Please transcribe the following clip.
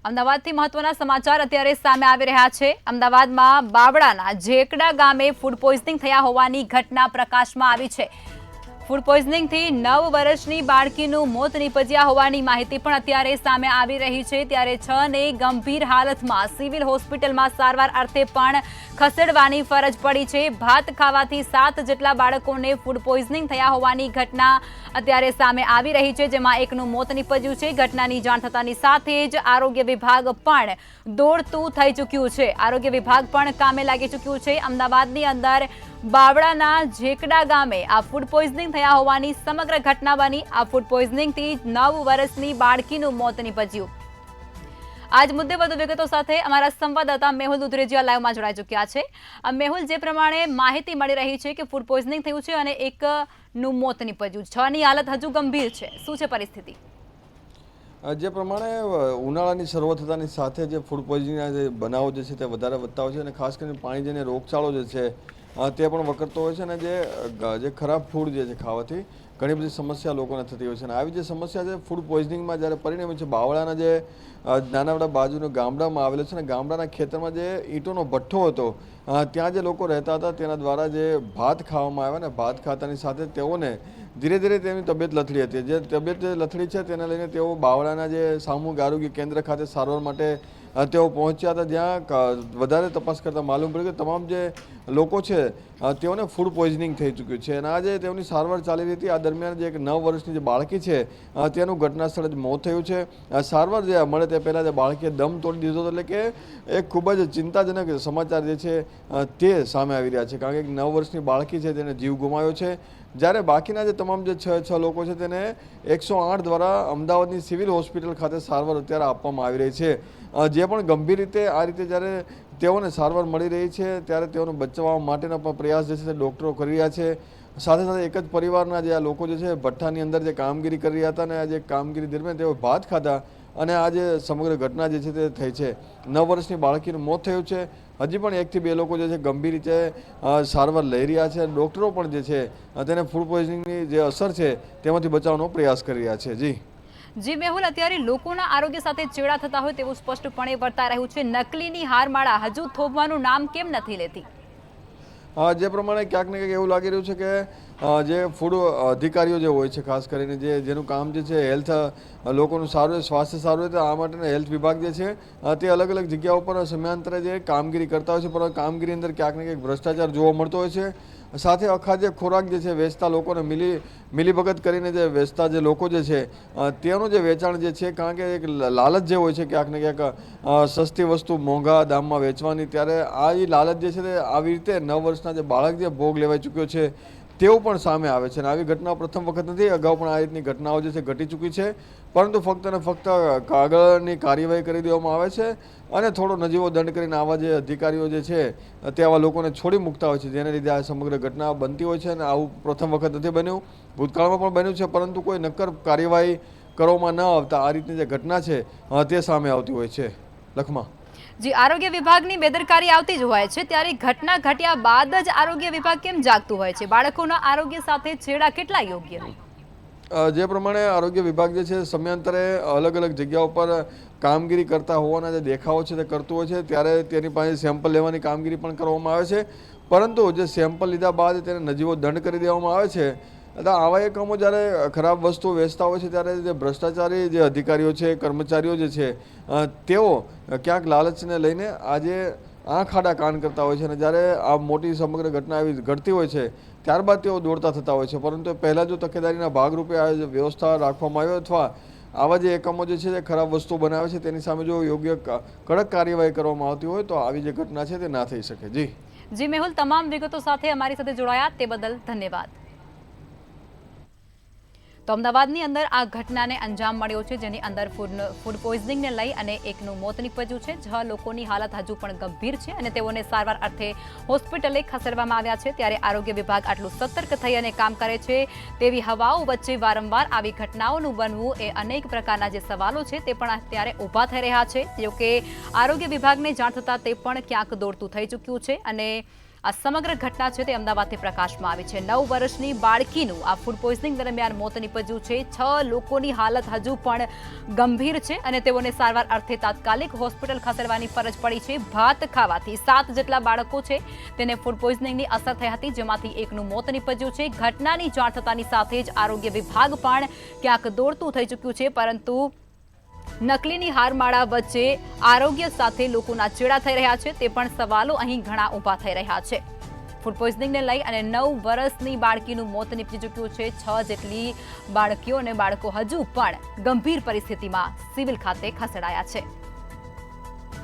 અમદાવાદથી મહત્વના સમાચાર અત્યારે સામે આવી રહ્યા છે। અમદાવાદમાં બાવળાના ઝેકડા ગામે ફૂડ પોઈઝનિંગ થયા હોવાની ઘટના પ્રકાશમાં આવી છે। ફૂડ પોઈઝનિંગથી 9 વર્ષની બાળકીનું મોત નીપજ્યા હોવાની માહિતી પણ અત્યારે સામે આવી રહી છે। ત્યારે 6 ને ગંભીર હાલતમાં સિવિલ હોસ્પિટલમાં સારવાર અર્થે પણ ખસેડવાની ફરજ પડી છે। ભાત ખાવાથી 7 જેટલા બાળકોને ફૂડ પોઈઝનિંગ થયા હોવાની ઘટના અત્યારે સામે આવી રહી છે, જેમાં એકનું મોત નીપજ્યું છે। ઘટનાની જાણ થતાની સાથે જ આરોગ્ય વિભાગ પણ દોડતું થઈ ચૂક્યું છે। આરોગ્ય વિભાગ પણ કામે લાગી ચૂક્યું છે। અમદાવાદની અંદર બાવળાના ઝેકડા ગામે આ ફૂડ પોઈઝનિંગ થયા હોવાની સમગ્ર ઘટના બની। આ ફૂડ પોઈઝનિંગથી 9 વર્ષની બાળકીનું મોત નીપજ્યું। આજ મુદ્દે વધુ વિગતો સાથે અમારા સંવાદદાતા મેહુલ દુધરેજીયા લાઈવમાં જોડાઈ ચૂક્યા છે। મેહુલ, જે પ્રમાણે માહિતી મળી રહી છે કે ફૂડ પોઈઝનિંગ થયું છે અને એકનું મોત નીપજ્યું, 6 ની હાલત હજુ ગંભીર છે, શું છે પરિસ્થિતિ? જે પ્રમાણે ઉનાળાની શરૂઆત થતાની સાથે જે ફૂડ પોઈઝનિંગના જે બનાવો જે છે તે વધારે વધતા હોય છે અને ખાસ કરીને પાણી જેને રોગચાળો જે છે તે પણ વકરતો હોય છે અને જે ખરાબ ફૂડ જે છે ખાવાથી ઘણી બધી સમસ્યા લોકોને થતી હોય છે અને આવી જે સમસ્યા છે ફૂડ પોઈઝનિંગમાં જ્યારે પરિણમે છે। બાવળાના જે નાનાવડા બાજુના ગામડામાં આવેલો છે અને ગામડાના ખેતરમાં જે ઈંટોનો ભઠ્ઠો હતો ત્યાં જે લોકો રહેતા હતા તેના દ્વારા જે ભાત ખાવામાં આવ્યા ને ભાત ખાતાની સાથે તેઓને ધીરે ધીરે તેમની તબિયત લથડી હતી। જે તબિયત લથડી છે તેને લઈને તેઓ બાવળાના જે સામૂહિક આરોગ્ય કેન્દ્ર ખાતે સારવાર માટે તેઓ પહોંચ્યા હતા, જ્યાં વધારે તપાસ કરતાં માલુમ પડ્યું કે તમામ જે લોકો છે તેઓને ફૂડ પોઈઝનિંગ થઈ ચૂક્યું છે અને આજે તેઓની સારવાર ચાલી રહી હતી। આ દરમિયાન જે એક 9 વર્ષની જે બાળકી છે તેનું ઘટના સ્થળે જ મોત થયું છે। સારવાર જે મળે તે પહેલાં જે બાળકીએ દમ તોડી દીધો હતો, એટલે કે એક ખૂબ જ ચિંતાજનક સમાચાર જે છે તે સામે આવી રહ્યા છે, કારણ કે એક 9 વર્ષની બાળકી છે તેને જીવ ગુમાવ્યો છે, જ્યારે બાકીના જે તમામ જે 6 લોકો છે તેને 108 દ્વારા અમદાવાદની સિવિલ હોસ્પિટલ ખાતે સારવાર અત્યારે આપવામાં આવી રહી છે। જે પણ ગંભીર રીતે આ રીતે જ્યારે તેઓને સારવાર મળી રહી છે ત્યારે તેઓને બચાવવા માટેના પણ પ્રયાસ જે છે તે ડૉક્ટરો કરી રહ્યા છે। સાથે સાથે એક જ પરિવારના જે આ લોકો જે છે ભઠ્ઠાની અંદર જે કામગીરી કરી રહ્યા હતા અને આ જે કામગીરી દરમિયાન તેઓ ભાત ખાતા અને આ જે સમગ્ર ઘટના જે છે તે થઈ છે। 9 વર્ષની બાળકીનું મોત થયું છે। હજી પણ 1 થી 2 લોકો જે છે ગંભીર રીતે સારવાર લઈ રહ્યા છે। ડૉક્ટરો પણ જે છે તેને ફૂડ પોઈઝનિંગની જે અસર છે તેમાંથી બચાવવાનો પ્રયાસ કરી રહ્યા છે। જી મેહુલ, અત્યારે લોકોના આરોગ્ય સાથે ચેડા થતા હોય તેવું સ્પષ્ટપણે વર્તાઈ રહ્યું છે। નકલીની હારમાળા હજુ થોભવાનું નામ કેમ નથી લેતી? જે પ્રમાણે ક્યાંક ને ક્યાંક એવું લાગી રહ્યું છે કે જે ફૂડ અધિકારીઓ જે હોય છે, ખાસ કરીને જેનું કામ જે છે હેલ્થ લોકોનું સારું સ્વાસ્થ્ય સારું હોય તો આ માટેના હેલ્થ વિભાગ જે છે તે અલગ અલગ જગ્યાઓ પર સમયાંતરે જે કામગીરી કરતા હોય છે, પણ કામગીરી અંદર ક્યાંક ને ક્યાંક ભ્રષ્ટાચાર જોવા મળતો હોય છે। સાથે અખાદ્ય ખોરાક જે છે વેચતા લોકોને મિલીભગત કરીને જે વેચતા જે લોકો જે છે તેનું જે વેચાણ જે છે, કારણ કે એક લાલચ જે હોય છે ક્યાંક ને ક્યાંક સસ્તી વસ્તુ મોંઘા દામમાં વેચવાની, ત્યારે આ લાલચ જે છે તે આવી રીતે 9 વર્ષના જે બાળક જે ભોગ લેવાઈ ચૂક્યો છે તેવું પણ સામે આવે છે। અને આવી ઘટનાઓ પ્રથમ વખત નથી, અગાઉ પણ આ રીતની ઘટનાઓ જે છે ઘટી ચૂકી છે, પરંતુ ફક્ત ને ફક્ત કાગળની કાર્યવાહી કરી દેવામાં આવે છે અને થોડો નજીવો દંડ કરીને આવા જે અધિકારીઓ જે છે તે આવા લોકોને છોડી મૂકતા હોય છે, જેને લીધે આ સમગ્ર ઘટના બનતી હોય છે। અને આવું પ્રથમ વખત નથી બન્યું, ભૂતકાળમાં પણ બન્યું છે, પરંતુ કોઈ નક્કર કાર્યવાહી કરવામાં ન આવતા આ રીતની જે ઘટના છે તે સામે આવતી હોય છે। લખમા જી, આરોગ્ય વિભાગની બેદરકારી આવતી જ હોય છે, ત્યારે ઘટના ઘટ્યા બાદ જ આરોગ્ય વિભાગ કેમ જાગતું હોય છે? બાળકોના આરોગ્ય સાથે છેડા કેટલા યોગ્ય? જે પ્રમાણે આરોગ્ય વિભાગ જે છે સમયાંતરે અલગ અલગ જગ્યાઓ પર કામગીરી કરતા હોવાના જે દેખાવો છે તે કરતું હોય છે, ત્યારે તેની પાસે સેમ્પલ લેવાની કામગીરી પણ કરવામાં આવે છે, પરંતુ જે સેમ્પલ લીધા બાદ તેને નજીવો દંડ કરી દેવામાં આવે છે। આવા એકમો જ્યારે ખરાબ વસ્તુ વેચતા હોય છે ત્યારે જે ભ્રષ્ટાચારી જે અધિકારીઓ છે, કર્મચારીઓ જે છે તેઓ ક્યાંક લાલચને લઈને આજે આંખ આડા કાન કરતા હોય છે અને જ્યારે આ મોટી સમગ્ર ઘટના આવી ઘટતી હોય છે ત્યારબાદ તેઓ દોડતા થતા હોય છે, પરંતુ પહેલાં જો તકેદારીના ભાગરૂપે આ વ્યવસ્થા રાખવામાં આવે અથવા આવા જે એકમો જે છે તે ખરાબ વસ્તુ બનાવે છે તેની સામે જો યોગ્ય કડક કાર્યવાહી કરવામાં આવતી હોય તો આવી જે ઘટના છે તે ના થઈ શકે। જી મેહુલ, તમામ વિગતો સાથે અમારી સાથે જોડાયા તે બદલ ધન્યવાદ। તો અમદાવાદની અંદર આ ઘટનાને અંજામ મળ્યો છે, જેની અંદર ફૂડ પોઈઝનિંગને લઈ અને એકનું મોત નીપજ્યું છે। 6 લોકોની હાલત હજુ પણ ગંભીર છે અને તેઓને સારવાર અર્થે હોસ્પિટલે ખસેડવામાં આવ્યા છે। ત્યારે આરોગ્ય વિભાગ આટલું સતર્ક થઈ અને કામ કરે છે તેવી હવાઓ વચ્ચે વારંવાર આવી ઘટનાઓનું બનવું એ અનેક પ્રકારના જે સવાલો છે તે પણ અત્યારે ઊભા થઈ રહ્યા છે। જોકે આરોગ્ય વિભાગને જાણ થતાં તે પણ ક્યાંક દોડતું થઈ ચૂક્યું છે અને આ સમગ્ર ઘટના છે તે અમદાવાદથી પ્રકાશમાં આવી છે. 9 વર્ષની બાળકીનું આ ફૂડ પોઈઝનિંગ દરમિયાન મોત નીપજ્યું છે. 6 લોકોની હાલત હજુ પણ ગંભીર છે અને તેઓને સારવાર અર્થે તાત્કાલિક હોસ્પિટલ ખસેડવાની ફરજ પડી છે. ભાત ખાવાથી 7 જેટલા બાળકો છે તેને ફૂડ પોઈઝનિંગની અસર થઈ હતી, જેમાંથી એકનું મોત નીપજ્યું છે. ઘટનાની જાણ થતાની સાથે જ આરોગ્ય વિભાગ પણ ક્યાંક દોડતું થઈ ચૂક્યું છે, પરંતુ નકલીની હારમાળા વચ્ચે આરોગ્ય સાથે લોકોના ચેડા થઈ રહ્યા છે તે પણ સવાલો અહીં ઘણા ઊભા થઈ રહ્યા છે. ફૂડ પોઈઝનિંગને લઈ અને 9 વર્ષની બાળકીનું મોત નીપજી ચૂક્યું છે. 6 જેટલી બાળકીઓ અને બાળકો હજુ પણ ગંભીર પરિસ્થિતિમાં સિવિલ ખાતે ખસેડાયા છે.